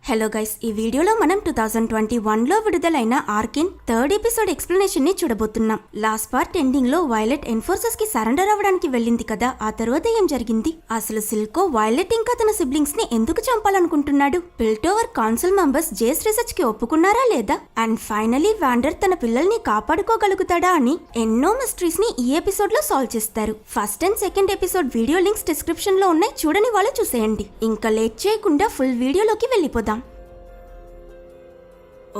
Hello guys, ఈ వీడియోలో మనం 2021లో విడుదలైన ఆర్కిన్ థర్డ్ ఎపిసోడ్ ఎక్స్ప్లెనేషన్ ని చూడబోతున్నాం. లాస్ట్ పార్ట్ ఎండింగ్ లో వైలెట్ ఎన్ఫోర్సర్స్ కి సరెండర్ అవ్వడానికి వెళ్ళింది కదా, ఆ తర్వాత ఏం జరిగింది? అసలు సిల్కో వైలెట్ ఇంకా తన సిబ్లింగ్స్ ని ఎందుకు చంపాలనుకుంటున్నాడు? పిల్టోవర్ కౌన్సిల్ మెంబర్స్ జేస్ రీసెర్చ్ కి ఒప్పుకున్నారా లేదా? అండ్ ఫైనలీ వాండర్ తన పిల్లల్ని కాపాడుకోగలుగుతాడా అని ఎన్నో మిస్టరీస్ ని ఈ ఎపిసోడ్ లో సాల్వ్ చేస్తారు. First and second episode video links description లో ఉన్నాయి, చూడని వాళ్ళు చూసేయండి. ఇంకా లేట్ చేయకుండా ఫుల్ వీడియోలోకి వెళ్ళిపోదాం.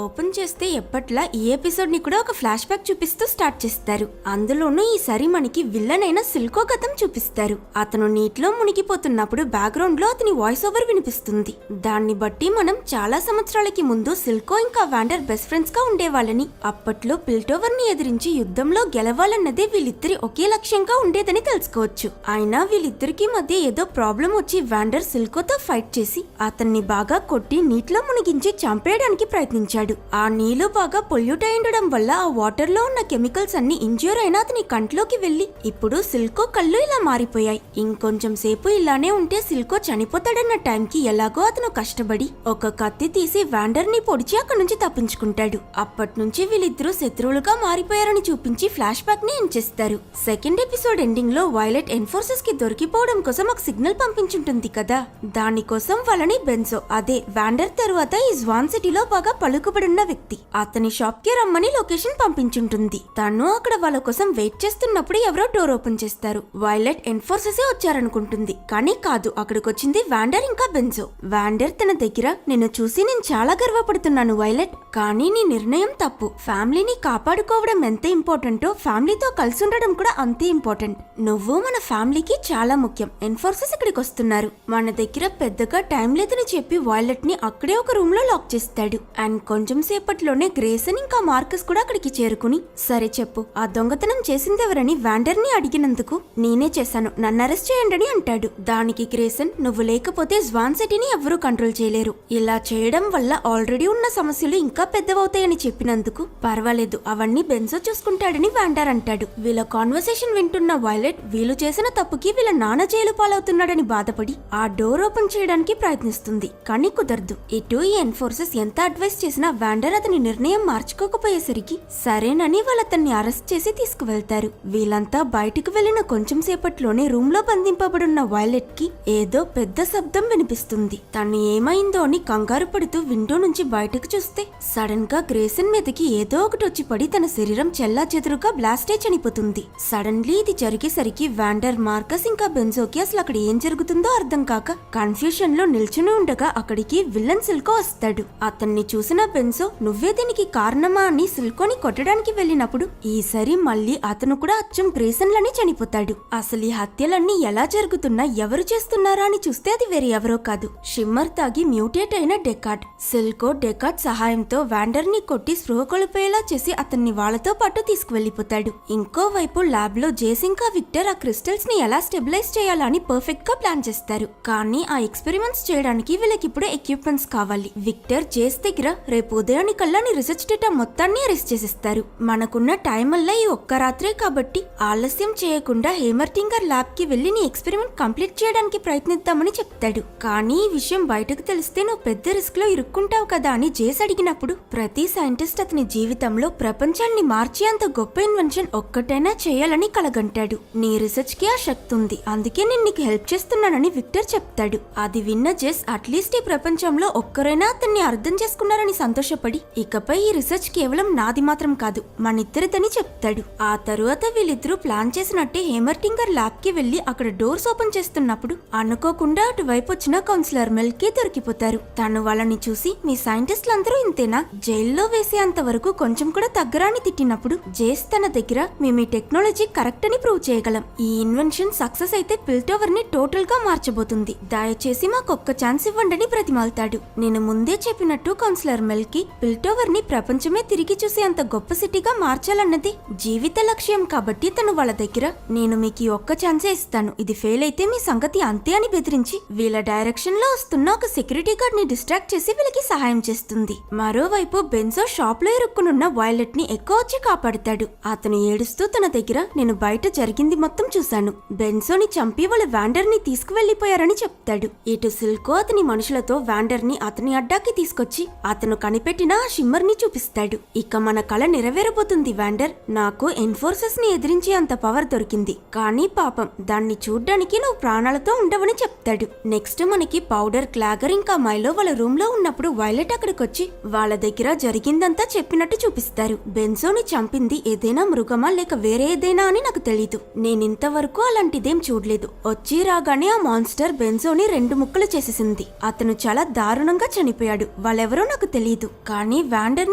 ఓపెన్ చేస్తే ఎప్పట్లా ఈ ఎపిసోడ్ ని కూడా ఒక ఫ్లాష్ బ్యాక్ చూపిస్తూ స్టార్ట్ చేస్తారు. అందులోనూ ఈసారి మనకి విల్లన్ అయిన సిల్కో గతం చూపిస్తారు. అతను నీటిలో మునిగిపోతున్నప్పుడు బ్యాక్గ్రౌండ్ లో అతని వాయిస్ ఓవర్ వినిపిస్తుంది. దాన్ని బట్టి మనం చాలా సంవత్సరాలకి ముందు సిల్కో ఇంకా వాండర్ బెస్ట్ ఫ్రెండ్స్ గా ఉండేవాళ్ళని, అప్పట్లో పిల్టోవర్ ని ఎదిరించి యుద్ధంలో గెలవాలన్నదే వీళ్ళిద్దరి ఒకే లక్ష్యంగా ఉండేదని తెలుసుకోవచ్చు. అయినా వీళ్ళిద్దరికి మధ్య ఏదో ప్రాబ్లం వచ్చి వాండర్ సిల్కోతో ఫైట్ చేసి అతన్ని బాగా కొట్టి నీటిలో మునిగించి చంపేయడానికి ప్రయత్నించాడు. ఆ నీళ్లు బాగా పొల్యూట్ అయి ఉండడం వల్ల ఆ వాటర్ లో ఉన్న కెమికల్స్ అన్ని ఇంజ్యూర్ అయినా అతని కంట్లోకి వెళ్లి ఇప్పుడు సిల్కో కళ్ళు ఇలా మారిపోయాయి. ఇంకొంచెం సేపు ఇలానే ఉంటే సిల్కో చనిపోతాడన్న టైంకి ఎలాగో అతను కష్టపడి ఒక కత్తి తీసి వాండర్ ని పొడిచి అక్కడి నుంచి తప్పించుకుంటాడు. అప్పటి నుంచి వీళ్ళిద్దరూ శత్రువులుగా మారిపోయారని చూపించి ఫ్లాష్ బ్యాక్ ని ఎంచేస్తారు. సెకండ్ ఎపిసోడ్ ఎండింగ్ లో వైలెట్ ఎన్ఫోర్సెస్ కి దొరికిపోవడం కోసం ఒక సిగ్నల్ పంపించుంటుంది కదా, దానికోసం వాళ్ళని బెన్సో అదే వాండర్ తర్వాత ఈ స్వాన్ సిటీలో బాగా పలుకుబడిన వ్యక్తి అతని షాప్ కి రమ్మని లొకేషన్ పంపించుంటుంది. తను అక్కడ వాళ్ళ కోసం వెయిట్ చేస్తున్నప్పుడు ఎవరో డోర్ ఓపెన్ చేస్తారు. వైలెట్ ఎన్ఫోర్సెస్ వచ్చారనుకుంటుంది, కానీ కాదు, అక్కడికి వచ్చింది వాండర్ ఇంకా బెన్సో. వాండర్ తన దగ్గర నిన్ను చూసి నేను చాలా గర్వపడుతున్నాను వైలెట్, కానీ నీ నిర్ణయం తప్పు. ఫ్యామిలీని కాపాడుకోవడం ఎంత ఇంపార్టెంటో ఫ్యామిలీతో కలిసి ఉండడం కూడా అంతే ఇంపార్టెంట్. నువ్వు మన ఫ్యామిలీకి చాలా ముఖ్యం. ఎన్ఫోర్సెస్ ఇక్కడికి వస్తున్నారు, మన దగ్గర పెద్దగా టైం లేదని చెప్పి వైలెట్ ని అక్కడే ఒక రూమ్ లో లాక్ చేస్తాడు. అండ్ కొంచెం సేపట్లోనే గ్రేసన్ ఇంకా మార్కస్ కూడా అక్కడికి చేరుకుని, సరే చెప్పు, ఆ దొంగతనం చేసిందెవరని వాండర్ ని అడిగినందుకు నేనే చేశాను, నన్ను అరెస్ట్ చేయండి అంటాడు. దానికి గ్రేసన్, నువ్వు లేకపోతే స్వాన్ సిటీని ఎవ్వరూ కంట్రోల్ చేయలేరు, ఇలా చేయడం వల్ల ఆల్రెడీ ఉన్న సమస్యలు ఇంకా పెద్దవవుతాయని చెప్పినందుకు పర్వాలేదు, అవన్నీ బెన్సో చూసుకుంటాడని వాండర్ అంటాడు. వీళ్ళ కాన్వర్సేషన్ వింటున్న వైలెట్ వీళ్ళు చేసిన తప్పుకి వీళ్ళ నాన్న జైలు పాలవుతున్నాడని బాధపడి ఆ డోర్ ఓపెన్ చేయడానికి ప్రయత్నిస్తుంది, కానీ కుదరదు. ఇటు ఈ ఎన్ఫోర్సెస్ ఎంత అడ్వైస్ చేసినా వాండర్ అతని నిర్ణయం మార్చుకోకపోయేసరికి సరేనని వాళ్ళతన్ని అరెస్ట్ చేసి తీసుకువెళ్తారు. వీళ్ళంతా బయటకు వెళ్లిన కొంచెం సేపట్లోనే రూమ్ లో బంధింపబడున్న వైలెట్ కి ఏదో పెద్ద శబ్దం వినిపిస్తుంది. తను ఏమైందో అని కంగారు పడుతూ విండో నుంచి బయటకు చూస్తే సడన్ గా గ్రేసన్ మీదకి ఏదో ఒకటి వచ్చి పడి తన శరీరం చెల్లా చెదురుగా బ్లాస్టే చనిపోతుంది. సడన్లీ ఇది జరిగేసరికి వాండర్, మార్కస్ ఇంకా బెన్సోకి అసలు అక్కడ ఏం జరుగుతుందో అర్థం కాక కన్ఫ్యూషన్ లో నిల్చుని ఉండగా అక్కడికి విల్లన్ సిల్కో వస్తాడు. అతన్ని చూసిన బెన్సో, నువ్వే దీనికి కారణమా అని సిల్కోని కొట్టడానికి వెళ్ళినప్పుడు ఈసారి మళ్ళీ అతను కూడా అచ్చం గ్రేసన్ లని చనిపోతాడు. అసలు ఈ హత్యలన్నీ ఎలా జరుగుతున్నా, ఎవరు చేస్తున్నారా అని చూస్తే అది వేరే ఎవరో కాదు, షిమ్మర్ తాగి మ్యూటేట్ అయిన డెకార్డ్. సిల్కో డెకార్డ్ సహాయంతో వాండర్ ని కొట్టి స్పృహ కోల్పోయేలా చేసి అతన్ని వాళ్ళతో పాటు తీసుకువెళ్లిపోతాడు. ఇంకోవైపు ల్యాబ్ లో జేస్ ఇంకా విక్టర్ ఆ క్రిస్టల్స్ ని ఎలా స్టెబిలైజ్ చేయాలని పర్ఫెక్ట్ గా ప్లాన్ చేస్తారు. కానీ ఆ ఎక్స్పెరిమెంట్స్ చేయడానికి వీళ్ళకిప్పుడే ఎక్విప్మెంట్స్ కావాలి. విక్టర్ జేస్ దగ్గర రేపు ఉదయానికల్లా నీ రీసెర్చ్ డేటా మొత్తాన్ని అరెస్ట్ చేసేస్తారు. మనకున్న టైం వల్ల ఈ ఒక్క రాత్రే కాబట్టి ఆలస్యం చేయకుండా హేమర్టింగర్ ల్యాబ్ కి వెళ్లి నీ ఎక్స్పెరిమెంట్ కంప్లీట్ చేయడానికి ప్రయత్నిద్దామని చెప్తాడు. కానీ ఈ విషయం బయటకు తెలిస్తే నువ్వు పెద్ద రిస్క్ లో ఇరుక్కుంటావు కదా అని జేస్ అడిగినప్పుడు ప్రతి సైంటిస్ట్ అతని జీవితంలో ప్రపంచాన్ని మార్చి అంత గొప్ప ఇన్వెన్షన్ ఒక్కటైనా చేయాలని కలగంటాడు. నీ రీసెర్చ్ కి ఆ శక్తి ఉంది, అందుకే నేను నీకు హెల్ప్ చేస్తున్నానని విక్టర్ చెప్తాడు. అది విన్న జేస్ అట్లీస్ట్ ఈ ప్రపంచంలో ఒక్కరైనా అతన్ని అర్థం చేసుకున్నారని సంతోషపడి ఇకపై ఈ రీసెర్చ్ కేవలం నాది మాత్రం కాదు, మనిద్దరిదని చెప్తాడు. ఆ తరువాత వీళ్ళిద్దరూ ప్లాన్ చేసినట్టే హేమర్టింగర్ ల్యాబ్ కి వెళ్లి అక్కడ డోర్స్ ఓపెన్ చేస్తున్నప్పుడు అనుకోకుండా అటువైపు వచ్చిన కౌన్సిలర్ మెల్కి దొరికిపోతారు. తను వాళ్ళని చూసి, మీ సైంటిస్టులందరూ ఇంతేనా, జైల్లో వేసేంత వరకు కొంచెం కూడా తగ్గరాని తిట్టినప్పుడు జేస్ తన దగ్గర మేము ఈ టెక్నాలజీ కరెక్ట్ అని ప్రూవ్ చేయగలం, ఈ ఇన్వెన్షన్ సక్సెస్ అయితే పిల్టోవర్ ని టోటల్ గా మార్చబోతుంది, దయచేసి మాకొక్క ఛాన్స్ ఇవ్వండి అని ప్రతిమాలుతాడు. నేను ముందే చెప్పినట్టు కౌన్సిలర్ మెల్ మిల్కీ పిల్టోవర్ ని ప్రపంచమే తిరిగి చూసే అంత గొప్ప సిటీగా మార్చాలన్నది జీవిత లక్ష్యం కాబట్టి తను వాళ్ళ దగ్గర నేను మీకు ఈ ఒక్క ఛాన్సే ఇస్తాను, ఇది ఫెయిల్ అయితే మీ సంగతి అంతే అని బెదిరించి వీళ్ళ డైరెక్షన్ లో వస్తున్న ఒక సెక్యూరిటీ గార్డ్ ని డిస్ట్రాక్ట్ చేసి వీళ్ళకి సహాయం చేస్తుంది. మరోవైపు బెన్సో షాప్ లో ఇరుక్కునున్న వైలెట్ ని ఎక్కువ వచ్చి కాపాడుతాడు. అతను ఏడుస్తూ తన దగ్గర నేను బయట జరిగింది మొత్తం చూశాను, బెన్సోని చంపి వాళ్ళ వ్యాండర్ ని తీసుకువెళ్లిపోయారని చెప్తాడు. ఇటు సిల్కో అతని మనుషులతో వ్యాండర్ ని అతని అడ్డాకి తీసుకొచ్చి అతను కనిపెట్టిన ఆ షిమ్మర్ ని చూపిస్తాడు. ఇక మన కళ నెరవేరబోతుంది వ్యాండర్, నాకు ఎన్ఫోర్సర్స్ ని ఎదిరించే అంత పవర్ దొరికింది, కానీ పాపం దాన్ని చూడ్డానికి నువ్వు ప్రాణాలతో ఉండవని చెప్తాడు. నెక్స్ట్ మనకి పౌడర్, క్లాగర్ ఇంకా మైలో వాళ్ళ రూమ్ లో ఉన్నప్పుడు వైలెట్ అక్కడికొచ్చి వాళ్ళ దగ్గర జరిగిందంతా చెప్పినట్టు చూపిస్తారు. బెన్సోని చంపింది ఏదైనా మృగమా లేక వేరే ఏదైనా అని నాకు తెలీదు, నేనింతవరకు అలాంటిదేం చూడలేదు. వచ్చి రాగానే ఆ మాన్స్టర్ బెన్సోని 2 ముక్కలు చేసేసింది. అతను చాలా దారుణంగా చనిపోయాడు, వాళ్ళెవరో నాకు తెలియదు, కానీ వ్యాండర్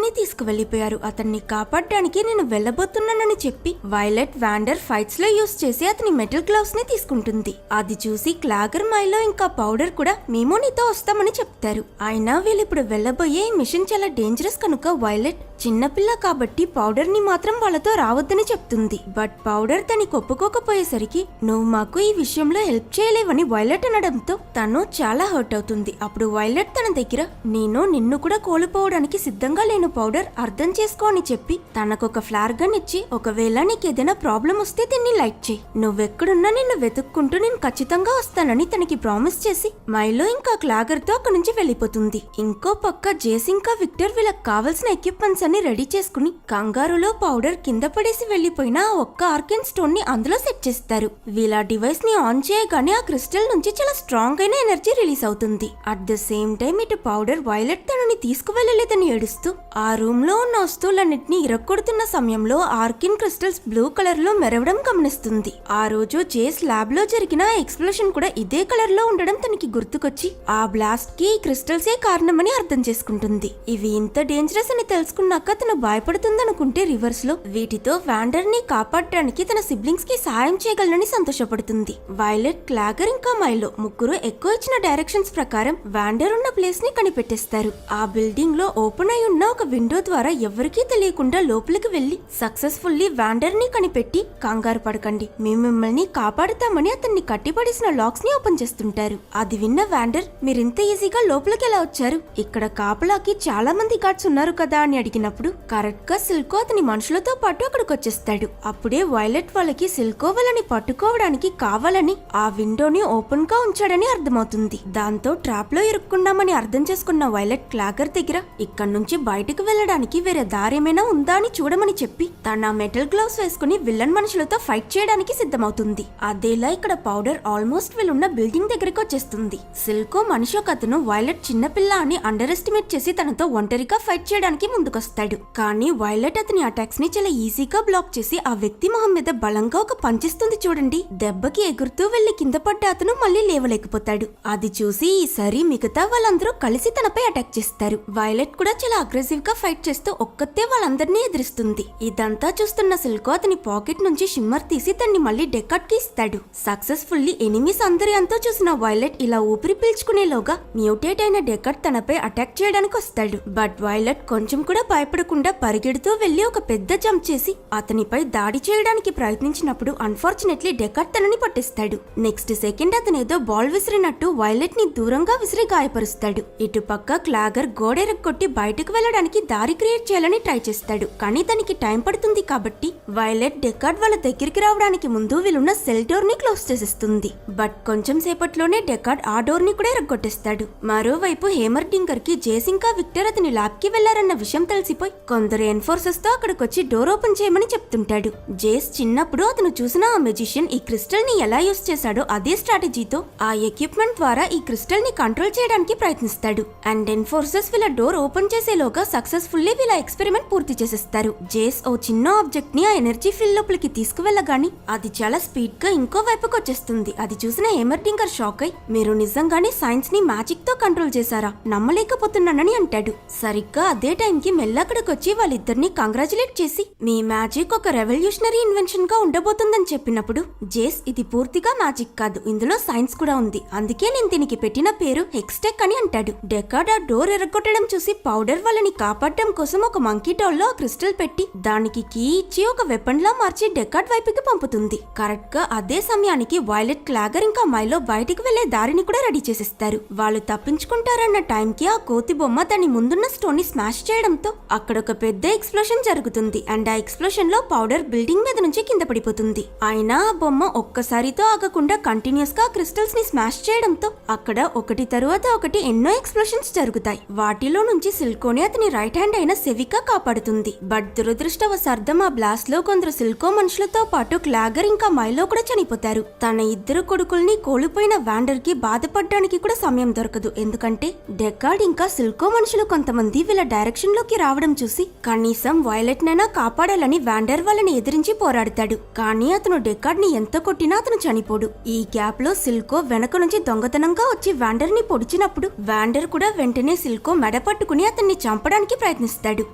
ని తీసుకువెళ్లిపోయారు. అతన్ని కాపాడడానికి నేను వెళ్ళబోతున్నానని చెప్పి వైలెట్ వ్యాండర్ ఫైట్స్ లో యూస్ చేసి అతని మెటల్ గ్లౌస్ ని తీసుకుంటుంది. అది చూసి క్లాగర్, మైలో ఇంకా పౌడర్ కూడా మేము నీతో వస్తామని చెప్తారు. అయినా వీళ్ళిప్పుడు వెళ్ళబోయే ఈ మిషన్ చాలా డేంజరస్ కనుక వైలెట్ చిన్నపిల్ల కాబట్టి పౌడర్ ని మాత్రం వాళ్ళతో రావద్దని చెప్తుంది. బట్ పౌడర్ తనకి ఒప్పుకోకపోయేసరికి నువ్వు మాకు ఈ విషయంలో హెల్ప్ చేయలేవని వైలెట్ అనడంతో తను చాలా హర్ట్ అవుతుంది. అప్పుడు వైలెట్ తన దగ్గర నేను నిన్ను కూడా కోల్పోవడానికి సిద్ధంగా లేను పౌడర్, అర్థం చేసుకో అని చెప్పి తనకొక ఫ్లార్ గన్ ఇచ్చి ఒకవేళ నీకేదైనా ప్రాబ్లం వస్తే దీన్ని లైట్ చేయి, నువ్వెక్కడున్నా నిన్ను వెతుక్కుంటూ నేను ఖచ్చితంగా వస్తానని తనకి ప్రామిస్ చేసి మైలో ఇంకా క్లాగర్ తో అక్కడి నుంచి వెళ్ళిపోతుంది. ఇంకో పక్క జేస్ ఇంకా విక్టర్ వీళ్ళకి కావాల్సిన ఎక్విప్మెంట్స్ అన్ని రెడీ చేసుకుని కంగారులో పౌడర్ కింద పడేసి వెళ్లిపోయిన ఆ ఒక్క ఆర్కెన్ స్టోన్ ని అందులో సెట్ చేస్తారు. వీళ్ళ డివైస్ ని ఆన్ చేయగానే ఆ క్రిస్టల్ నుంచి చాలా స్ట్రాంగ్ అయిన ఎనర్జీ రిలీజ్ అవుతుంది. అట్ ద సేమ్ టైం ఇటు పౌడర్ వైలెట్ తనని తీసుకువెళ్లలేదని ఏడుస్తూ ఆ రూమ్ లో ఉన్న వస్తువులన్నిటిని ఇరక్కొడుతున్న సమయంలో ఆర్కిన్ క్రిస్టల్స్ బ్లూ కలర్ లో మెరవడం గమనిస్తుంది. ఆ రోజు జేస్ ల్యాబ్ లో జరిగిన ఎక్స్ప్లోషన్ కూడా ఇదే కలర్ లో ఉండడం తనకి గుర్తుకొచ్చి ఆ బ్లాస్ట్ కి క్రిస్టల్సే కారణమని అర్థం చేసుకుంటుంది. ఇవి ఇంత డేంజరస్ అని తెలుసుకున్నాక తను భయపడుతుందనుకుంటే రివర్స్ లో వీటితో వ్యాండర్ ని కాపాడడానికి తన సిబ్లింగ్స్ కి సహాయం చేయగలనని సంతోషపడుతుంది. వైలెట్, క్లాగర్ ఇంకా మైలో ముగ్గురు ఎక్కువ ఇచ్చిన డైరెక్షన్స్ ప్రకారం వ్యాండర్ ఉన్న ప్లేస్ ని కనిపెట్టేస్తారు. ఆ బిల్డింగ్ లో ఓపెన్ అయి ఉన్న ఒక విండో ద్వారా ఎవరికీ తెలియకుండా లోపలికి వెళ్లి సక్సెస్ఫుల్లీ వ్యాండర్ ని కనిపెట్టి కంగారు పడకండి మేము మిమ్మల్ని కాపాడుతామని అతన్ని కట్టిపడేసిన లాక్స్ ని ఓపెన్ చేస్తుంటారు. అది విన్న వ్యాండర్ మీరింత ఈజీగా లోపలికి ఎలా వచ్చారు, ఇక్కడ కాపలాకి చాలా మంది గార్డ్స్ ఉన్నారు కదా అని అడిగినప్పుడు కరెక్ట్ గా సిల్కో అతని మనుషులతో పాటు అక్కడికి వచ్చేస్తాడు. అప్పుడే వైలెట్ వాళ్ళకి సిల్కో వాళ్ళని పట్టుకోవడానికి కావాలని ఆ విండోని ఓపెన్ గా ఉంచాడని అర్థమవుతుంది. దాంతో ట్రాప్ లో ఇరుక్కున్నామని అర్థం చేసుకున్న వైలెట్ క్లాగర్ దగ్గర ఇక్కడ నుంచి బయటకు వెళ్లడానికి వేరే దారేమైనా ఉందా అని చూడమని చెప్పి తన మెటల్ గ్లౌస్ వేసుకుని విల్లన్ మనుషులతో ఫైట్ చేయడానికి సిద్ధమవుతుంది. అదేలా ఇక్కడ పౌడర్ ఆల్మోస్ట్ వీళ్ళున్న బిల్డింగ్ దగ్గరికి వచ్చేస్తుంది. సిల్కో మనిషి ఒక అతను వైలెట్ చిన్నపిల్ల అని అండర్ ఎస్టిమేట్ చేసి తనతో ఒంటరిగా ఫైట్ చేయడానికి ముందుకొస్తాడు. కానీ వైలెట్ అతని అటాక్స్ ని చాలా ఈజీగా బ్లాక్ చేసి ఆ వ్యక్తి మొహం మీద బలంగా ఒక పంచిస్తుంది చూడండి. దెబ్బకి ఎగురుతూ వెళ్లి కింద పడ్డ అతను మళ్ళీ లేవలేకపోతాడు. అది చూసి ఈసారి మిగతా వాళ్ళందరూ కలిసి తనపై అటాక్ చేస్తారు. వైలెట్ కూడా చాలా అగ్రెసివ్ గా ఫైట్ చేస్తూ ఒక్కతే వాళ్ళందరినీ ఎదిరిస్తుంది. ఇదంతా చూస్తున్న సిల్కో అతని పాకెట్ నుంచి షిమ్మర్ తీసి తన్ని మళ్ళీ డెకాట్ కి ఇస్తాడు. సక్సెస్ఫుల్లీ ఎనిమీస్ అందరి అంతా చూసిన వైలెట్ ఇలా ఊపిరి పీల్చుకునేలోగా మ్యూటేట్ అయిన డెకాట్ తనపై అటాక్ చేయడానికి వస్తాడు. బట్ వైలెట్ కొంచెం కూడా భయపడకుండా పరిగెడుతూ వెళ్లి ఒక పెద్ద జంప్ చేసి అతనిపై దాడి చేయడానికి ప్రయత్నించినప్పుడు అన్ఫార్చునేట్లీ డెకాట్ తనని పట్టిస్తాడు. నెక్స్ట్ సెకండ్ అతనేదో బాల్ విసిరినట్టు వైలెట్ ని దూరంగా విసిరి గాయపరుస్తాడు. ఇటు పక్క క్లాగర్ గోడెరక్కొట్టి బయటకు వెళ్లడానికి దారి క్రియేట్ చేయాలని ట్రై చేస్తాడు. కానీ తనకి టైం పడుతుంది కాబట్టి వైలెట్ డెకాట్ వాళ్ళ దగ్గరికి రావడానికి ముందు వీళ్ళున్న సెల్ డోర్ ని క్లోజ్ చేసేస్తుంది. బట్ కొంచెం సేపట్లోనే డెకాట్ ఆ డోర్ ని కూడా ఎరగొట్టేస్తాడు. మరోవైపు హేమర్ డింగర్ కి జేస్ ఇంకా విక్టర్ అతని ల్యాబ్ కి వెళ్లారన్న విషయం తెలిసిపోయి కొందరు ఎన్ఫోర్సర్స్ తో అక్కడికొచ్చి డోర్ ఓపెన్ చేయమని చెప్తుంటాడు. జేస్ చిన్నప్పుడు అతను చూసిన ఆ మెజిషియన్ ఈ క్రిస్టల్ ని ఎలా యూస్ చేశాడో అదే స్ట్రాటజీతో ఆ ఎక్విప్మెంట్ ద్వారా ఈ క్రిస్టల్ ని కంట్రోల్ చేయడానికి ప్రయత్నిస్తాడు. అండ్ ఎన్ఫోర్సర్స్ వీళ్ళ డోర్ ఓపెన్ చేసేలోగా సక్సెస్ఫుల్లీ వీళ్ళ ఎక్స్పెరిమెంట్ పూర్తి చేసేస్తారు. జేస్ ఓ చిన్న ఆబ్జెక్ట్ ని ఆ ఎనర్జీ ఫీల్డ్ లోపలికి తీసుకువెళ్ళగాని అది చాలా స్పీడ్ గా ఇంకో వైపుకి వచ్చేస్తుంది. అది చూసిన హేమర్ డింగర్ షాక్ అయి మీరు నిజంగానే సైన్స్ ని మ్యాజిక్ తో కంట్రోల్ చేశారా, నమ్మలేకపోతున్నానని అంటాడు. సరిగ్గా అదే టైంకి మెల్లక్కడికొచ్చి వాళ్ళిద్దరిని కంగ్రాచులేట్ చేసి మీ మ్యాజిక్ ఒక రెవల్యూషనరీ ఇన్వెన్షన్ గా ఉండబోతుందని చెప్పినప్పుడు జేస్ ఇది పూర్తిగా మ్యాజిక్ కాదు, ఇందులో సైన్స్ కూడా ఉంది, అందుకే నేను దీనికి పెట్టిన పేరు హెక్స్టెక్ అని అంటాడు. డెకాడ్ ఆ డోర్ ఎరగొట్టడం చూసి చూసి పౌడర్ వాళ్ళని కాపాడటం కోసం ఒక మంకీ టాల్ లో క్రిస్టల్ పెట్టి దానికి కీ ఇచ్చి ఒక వెపన్ లా మార్చి డెకార్డ్ వైపుకి పంపుతుంది. కరెక్ట్ గా అదే సమయానికి వైలెట్, క్లాగర్ ఇంకా మైలో బయటికి వెళ్లే దారిని కూడా రెడీ చేసిస్తారు. వాళ్ళు తప్పించుకుంటారన్న టైంకి ఆ కోతి బొమ్మ దాని ముందున్న స్టోన్ ని స్మాష్ చేయడంతో అక్కడ ఒక పెద్ద ఎక్స్ప్లోషన్ జరుగుతుంది. అండ్ ఆ ఎక్స్ప్లోషన్ లో పౌడర్ బిల్డింగ్ మీద నుంచి కింద పడిపోతుంది. అయినా ఆ బొమ్మ ఒక్కసారితో ఆగకుండా కంటిన్యూస్ గా క్రిస్టల్స్ ని స్మాష్ చేయడంతో అక్కడ ఒకటి తరువాత ఒకటి ఎన్నో ఎక్స్ప్లోషన్స్ జరుగుతాయి. వాటిలో నుంచి సిల్కోని అతని రైట్ హ్యాండ్ అయిన సెవికా కాపాడుతుంది. బట్ దురదృష్టవశార్థం ఆ బ్లాస్ట్ లో కొందరు సిల్కో మనుషులతో పాటు క్లాగర్ ఇంకా మైలో కూడా చనిపోతారు. తన ఇద్దరు కొడుకుల్ని కోల్పోయిన వాండర్ కి బాధపడడానికి కూడా సమయం దొరకదు. ఎందుకంటే డెకార్డ్ ఇంకా సిల్కో మనుషులు కొంతమంది వీళ్ళ డైరెక్షన్ లోకి రావడం చూసి కనీసం వైలెట్ నైనా కాపాడాలని వాండర్ వాళ్ళని ఎదిరించి పోరాడతాడు. కానీ అతను డెకార్డ్ ని ఎంత కొట్టినా అతను చనిపోడు. ఈ గ్యాప్ లో సిల్కో వెనక నుంచి దొంగతనంగా వచ్చి వాండర్ ని పొడిచినప్పుడు వాండర్ కూడా వెంటనే సిల్కో మెడ పట్టుకుని అతన్ని చంపడానికి ప్రయత్నిస్తాడు.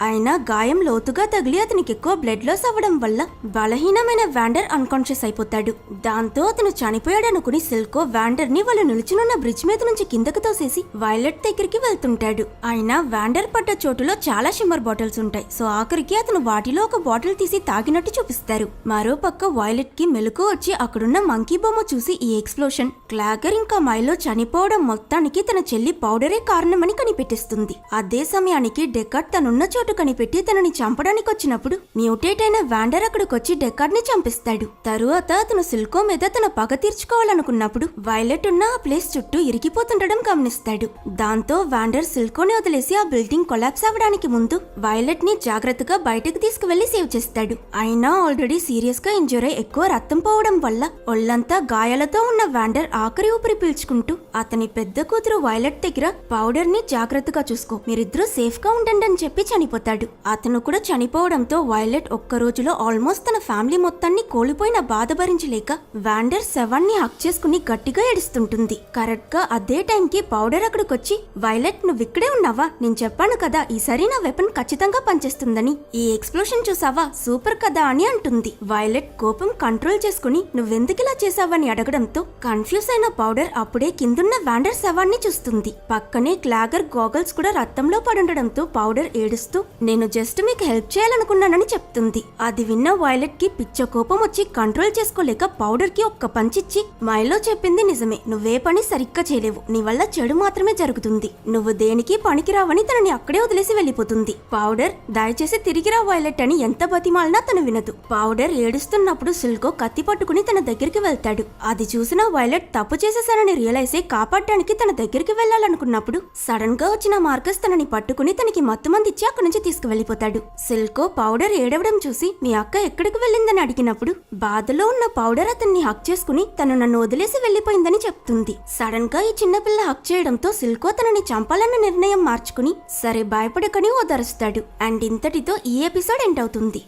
అయినా గాయం లోతుగా తగిలి అతనికి ఎక్కువ బ్లడ్ లాస్ అవ్వడం వల్ల బలహీనమైన వాండర్ అన్కాన్షియస్ అయిపోతాడు. దాంతో అతను చనిపోయాడనుకుని సిల్కో వాండర్ ని వాళ్ళు నిల్చునున్న బ్రిడ్జ్ మీద నుంచి కిందకు తోసేసి వైలెట్ దగ్గరికి వెళ్తుంటాడు. అయినా వాండర్ పడ్డ చోటులో చాలా షిమ్మర్ బాటిల్స్ ఉంటాయి. సో ఆఖరికి అతను వాటిలో ఒక బాటిల్ తీసి తాగినట్టు చూపిస్తారు. మరో పక్క వైలెట్ కి మెలకు వచ్చి అక్కడున్న మంకీ బొమ్మ చూసి ఈ ఎక్స్ప్లోషన్, క్లాగర్ ఇంకా మైలో చనిపోవడం మొత్తానికి తన చెల్లి పౌడరే కారణమని కనిపెట్టిస్తుంది. అదే సమయానికి డెకార్డ్ తనున్న చోటు కనిపెట్టి తనని చంపడానికి వచ్చినప్పుడు మ్యూటేట్ అయిన వాండర్ అక్కడికొచ్చి డెకార్డ్ ని చంపిస్తాడు. తరువాత అతను సిల్కో మీద తన పగ తీర్చుకోవాలనుకున్నప్పుడు వైలెట్ ఉన్న ఆ ప్లేస్ చుట్టూ ఇరికిపోతుండడం గమనిస్తాడు. దాంతో వాండర్ సిల్కోని వదిలేసి ఆ బిల్డింగ్ కొలాప్స్ అవ్వడానికి ముందు వైలెట్ ని జాగ్రత్తగా బయటకు తీసుకువెళ్లి సేవ్ చేస్తాడు. అయినా ఆల్రెడీ సీరియస్ గా ఇంజూర్ అయి ఎక్కువ రక్తం పోవడం వల్ల ఒళ్లంతా గాయాలతో ఉన్న వాండర్ ఆఖరి ఊపిరి పీల్చుకుంటూ అతని పెద్ద కూతురు వైలెట్ దగ్గర పౌడర్ ని జాగ్రత్తగా చూసుకో, మీరిద్దరూ సేఫ్ గా ఉండండి అని చెప్పి చనిపోతాడు. అతను కూడా చనిపోవడంతో వైలెట్ ఒక్క రోజులో ఆల్మోస్ట్ తన ఫ్యామిలీ మొత్తాన్ని కోల్పోయిన బాధ భరించలేక వాండర్ శవాన్ని హక్ చేసుకుని గట్టిగా ఏడుస్తుంటుంది. కరెక్ట్ గా అదే టైంకి పౌడర్ అక్కడికొచ్చి వైలెట్ నువ్విక్కడే ఉన్నావా, నేను చెప్పాను కదా ఈసారి నా వెపన్ ఖచ్చితంగా పనిచేస్తుందని, ఈ ఎక్స్ప్లోషన్ చూసావా సూపర్ కదా అని అంటుంది. వైలెట్ కోపం కంట్రోల్ చేసుకుని నువ్వెందుకిలా చేసావని అడగడంతో కన్ఫ్యూజ్ అయిన పౌడర్ అప్పుడే కిందున్న వాండర్ శవాన్ని చూస్తుంది. పక్కనే క్లాగర్ గోగల్స్ కూడా రక్తంలో పడుండడంతో పౌడర్ ఏడుస్తూ నేను జస్ట్ మీకు హెల్ప్ చేయాలనుకున్నానని చెప్తుంది. అది విన్న వైలెట్ కి పిచ్చ కోపం వచ్చి కంట్రోల్ చేసుకోలేక పౌడర్ కి ఒక్క పంచిచ్చి మైలో చెప్పింది నిజమే, నువ్వే పని సరిగ్గా చేయలేవు, నీ వల్ల చెడు మాత్రమే జరుగుతుంది, నువ్వు దేనికి పనికిరావని తనని అక్కడే వదిలేసి వెళ్లిపోతుంది. పౌడర్ దయచేసి తిరిగిరా వైలెట్ అని ఎంత బతిమాలినా తను వినదు. పౌడర్ ఏడుస్తున్నప్పుడు సిల్కో కత్తి పట్టుకుని తన దగ్గరికి వెళ్తాడు. అది చూసిన వైలెట్ తప్పు చేసేసానని రియలైజ్ అయి కాపాడడానికి తన దగ్గరికి వెళ్లాలనుకున్నప్పుడు సడన్ గా వచ్చిన మార్కస్ తనని పట్టుకుని తనకి మత్తుమందిచ్చి అక్కడి నుంచి తీసుకువెళ్లిపోతాడు. సిల్కో పౌడర్ ఏడవడం చూసి మీ అక్క ఎక్కడికి వెళ్ళిందని అడిగినప్పుడు బాధలో ఉన్న పౌడర్ అతన్ని హక్ చేసుకుని తను నన్ను వదిలేసి వెళ్లిపోయిందని చెప్తుంది. సడన్ గా ఈ చిన్నపిల్ల హక్ చేయడంతో సిల్కో తనని చంపాలన్న నిర్ణయం మార్చుకుని సరే భయపడకని ఓదారుస్తాడు. అండ్ ఇంతటితో ఈ ఎపిసోడ్ ఎండ్ అవుతుంది.